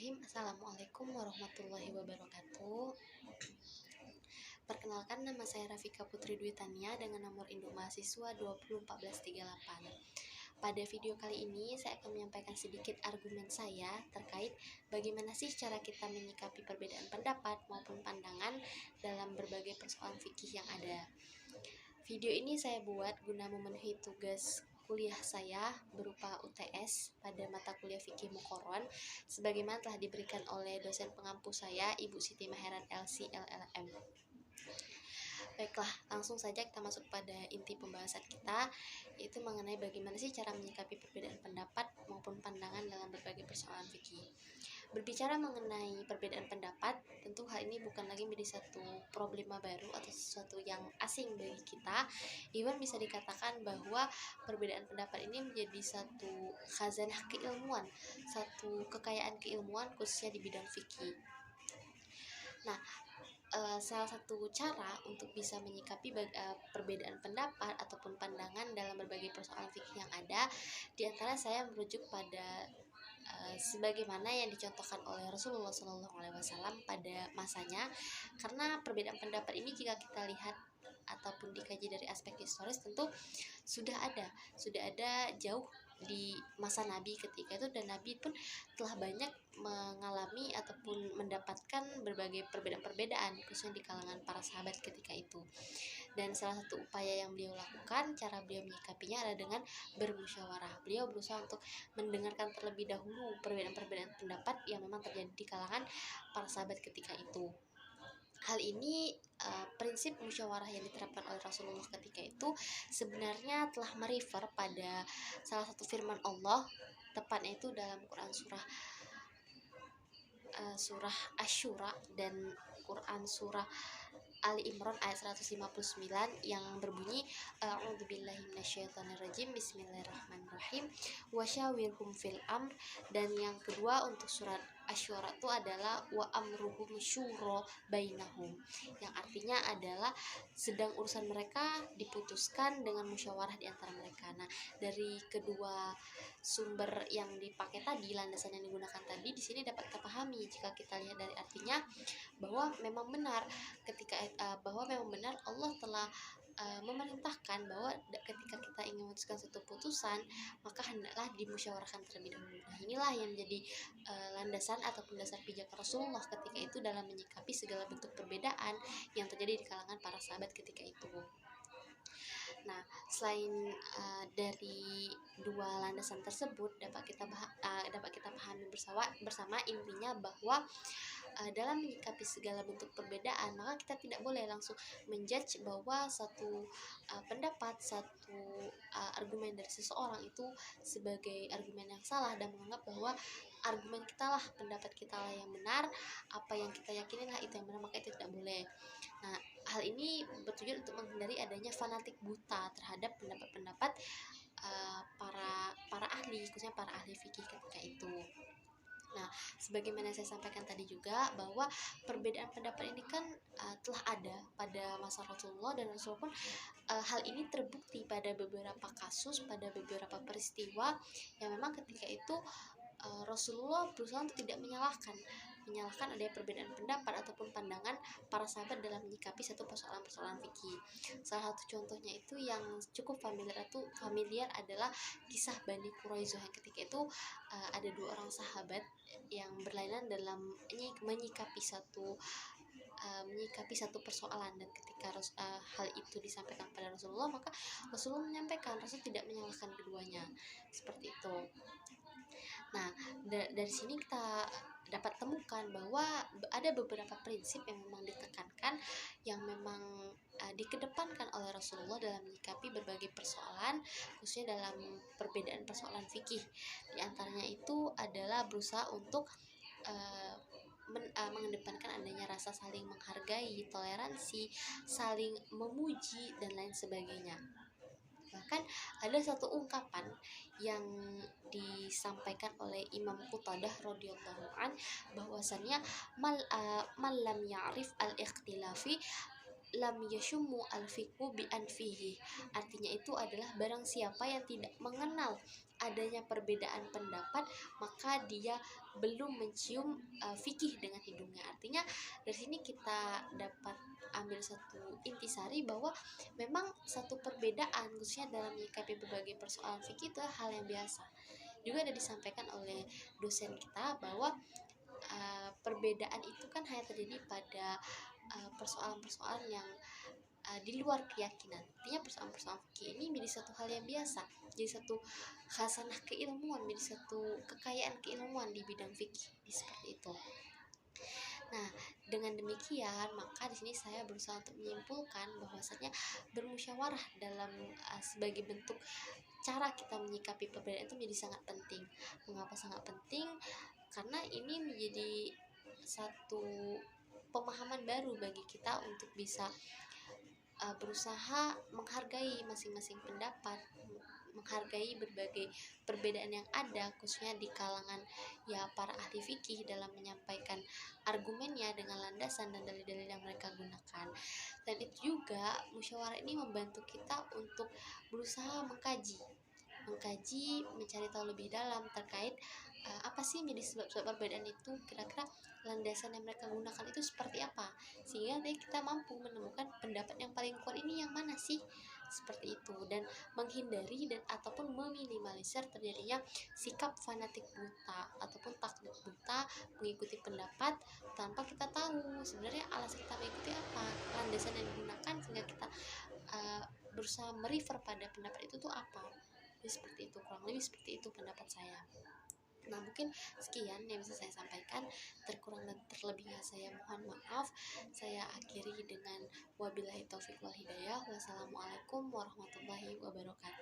Bismillahirrahmanirrahim. Assalamualaikum warahmatullahi wabarakatuh. Perkenalkan, nama saya Rafika Putri Dwi Tania dengan nomor induk mahasiswa 201438. Pada video kali ini saya akan menyampaikan sedikit argumen saya terkait bagaimana sih cara kita menyikapi perbedaan pendapat maupun pandangan dalam berbagai persoalan fikih yang ada. Video ini saya buat guna memenuhi tugas kuliah saya berupa UTS pada mata kuliah fikih Muqarron sebagaimana telah diberikan oleh dosen pengampu saya, Ibu Siti Maheran LC LLM. Baiklah, langsung saja kita masuk pada inti pembahasan kita, yaitu mengenai bagaimana sih cara menyikapi perbedaan pendapat maupun pandangan dalam berbagai persoalan fikih. Berbicara mengenai perbedaan pendapat, tentu hal ini bukan lagi menjadi satu problema baru atau sesuatu yang asing bagi kita. Even bisa dikatakan bahwa perbedaan pendapat ini menjadi satu khazanah keilmuan, satu kekayaan keilmuan khususnya di bidang fikih. Nah, salah satu cara untuk bisa menyikapi perbedaan pendapat ataupun pandangan dalam berbagai persoalan fikih yang ada, diantara saya merujuk pada sebagaimana yang dicontohkan oleh Rasulullah SAW pada masanya, karena perbedaan pendapat ini jika kita lihat ataupun dikaji dari aspek historis tentu sudah ada jauh di masa Nabi ketika itu, dan Nabi pun telah banyak mengalami ataupun mendapatkan berbagai perbedaan-perbedaan khususnya di kalangan para sahabat ketika itu. Dan salah satu upaya yang beliau lakukan, cara beliau menyikapinya adalah dengan bermusyawarah. Beliau berusaha untuk mendengarkan terlebih dahulu perbedaan-perbedaan pendapat yang memang terjadi di kalangan para sahabat ketika itu. Hal ini prinsip musyawarah yang diterapkan oleh Rasulullah ketika itu sebenarnya telah merefer pada salah satu firman Allah, tepatnya itu dalam Quran surah Asy-Syura dan Quran surah Ali Imran ayat 159 yang berbunyi A'udzubillahi minasyaitonirrajim, Bismillahirrahmanirrahim, wasyawirhum fil amr. Dan yang kedua untuk surat Asy-Syura itu adalah wa amruhum syura bainahum, yang artinya adalah sedang urusan mereka diputuskan dengan musyawarah di antara mereka. Nah, dari kedua sumber yang dipakai tadi, landasan yang digunakan tadi, di sini dapat kita pahami jika kita lihat dari artinya bahwa memang benar Allah telah memerintahkan bahwa ketika kita ingin memutuskan suatu putusan maka hendaklah dimusyawarahkan terlebih dahulu. Nah, inilah yang menjadi landasan ataupun dasar pijak Rasulullah ketika itu dalam menyikapi segala bentuk perbedaan yang terjadi di kalangan para sahabat ketika itu. Nah, selain dari dua landasan tersebut dapat kita pahami bersama intinya bahwa dalam menyikapi segala bentuk perbedaan maka kita tidak boleh langsung menjudge bahwa satu argumen dari seseorang itu sebagai argumen yang salah dan menganggap bahwa argumen kita lah, pendapat kita lah yang benar, apa yang kita yakini lah itu yang benar, maka itu tidak boleh. Nah, hal ini bertujuan untuk menghindari adanya fanatik buta terhadap pendapat-pendapat para ahli, khususnya para ahli fikih ketika itu. Nah, sebagaimana saya sampaikan tadi juga bahwa perbedaan pendapat ini kan telah ada pada masa Rasulullah, dan Rasulullah pun hal ini terbukti pada beberapa kasus, pada beberapa peristiwa yang memang ketika itu Rasulullah berusaha untuk tidak menyalahkan adanya perbedaan pendapat ataupun pandangan para sahabat dalam menyikapi satu persoalan-persoalan fikih. Salah satu contohnya itu yang cukup familiar adalah kisah Bani Quraisyah yang ketika itu ada dua orang sahabat yang berlainan dalam menyikapi satu persoalan, dan ketika hal itu disampaikan pada Rasulullah maka Rasulullah menyampaikan Rasul tidak menyalahkan keduanya seperti itu. Nah, dari sini kita dapat temukan bahwa ada beberapa prinsip yang memang ditekankan, yang memang dikedepankan oleh Rasulullah dalam menyikapi berbagai persoalan, khususnya dalam perbedaan persoalan fikih. Di antaranya itu adalah berusaha untuk mengedepankan adanya rasa saling menghargai, toleransi, saling memuji, dan lain sebagainya. Bahkan ada satu ungkapan yang disampaikan oleh Imam Qutadah radhiyallahu an, bahwasannya mal lam ya'rif al-ikhtilafi lam yashummu al-fiqhu bi anfihi. Artinya itu adalah barang siapa yang tidak mengenal adanya perbedaan pendapat, maka dia belum mencium fikih dengan hidungnya. Artinya dari sini kita dapat ambil satu intisari bahwa memang satu perbedaan khususnya dalam menyikapi berbagai persoalan fikih itu hal yang biasa. Juga ada disampaikan oleh dosen kita bahwa perbedaan itu kan hanya terjadi pada persoalan-persoalan yang di luar keyakinan. Artinya persoalan-persoalan fikih ini menjadi satu hal yang biasa, jadi satu khasanah keilmuan, menjadi satu kekayaan keilmuan di bidang fikih seperti itu. Nah, dengan demikian maka di sini saya berusaha untuk menyimpulkan bahwasanya bermusyawarah dalam sebagai bentuk cara kita menyikapi perbedaan itu menjadi sangat penting. Mengapa sangat penting? Karena ini menjadi satu pemahaman baru bagi kita untuk bisa berusaha menghargai masing-masing pendapat, menghargai berbagai perbedaan yang ada khususnya di kalangan ya para ahli fikih dalam menyampaikan argumennya dengan landasan dan dalil-dalil yang mereka gunakan. Dan itu juga musyawarah ini membantu kita untuk berusaha mengkaji, mencari tahu lebih dalam terkait apa sih menjadi sebab-sebab perbedaan itu, kira-kira landasan yang mereka gunakan itu seperti apa, sehingga kita mampu menemukan pendapat yang paling kuat ini yang mana sih, seperti itu. Dan menghindari dan ataupun meminimalisir terjadinya sikap fanatik buta ataupun taklid buta mengikuti pendapat tanpa kita tahu sebenarnya alasan kita mengikuti apa, landasan yang digunakan, sehingga kita berusaha merefer pada pendapat itu tuh apa. Jadi seperti itu, kurang lebih seperti itu pendapat saya. Nah, mungkin sekian yang bisa saya sampaikan. Terkurang dan terlebihnya saya mohon maaf. Saya akhiri dengan wabillahi taufik wal hidayah. Wassalamualaikum warahmatullahi wabarakatuh.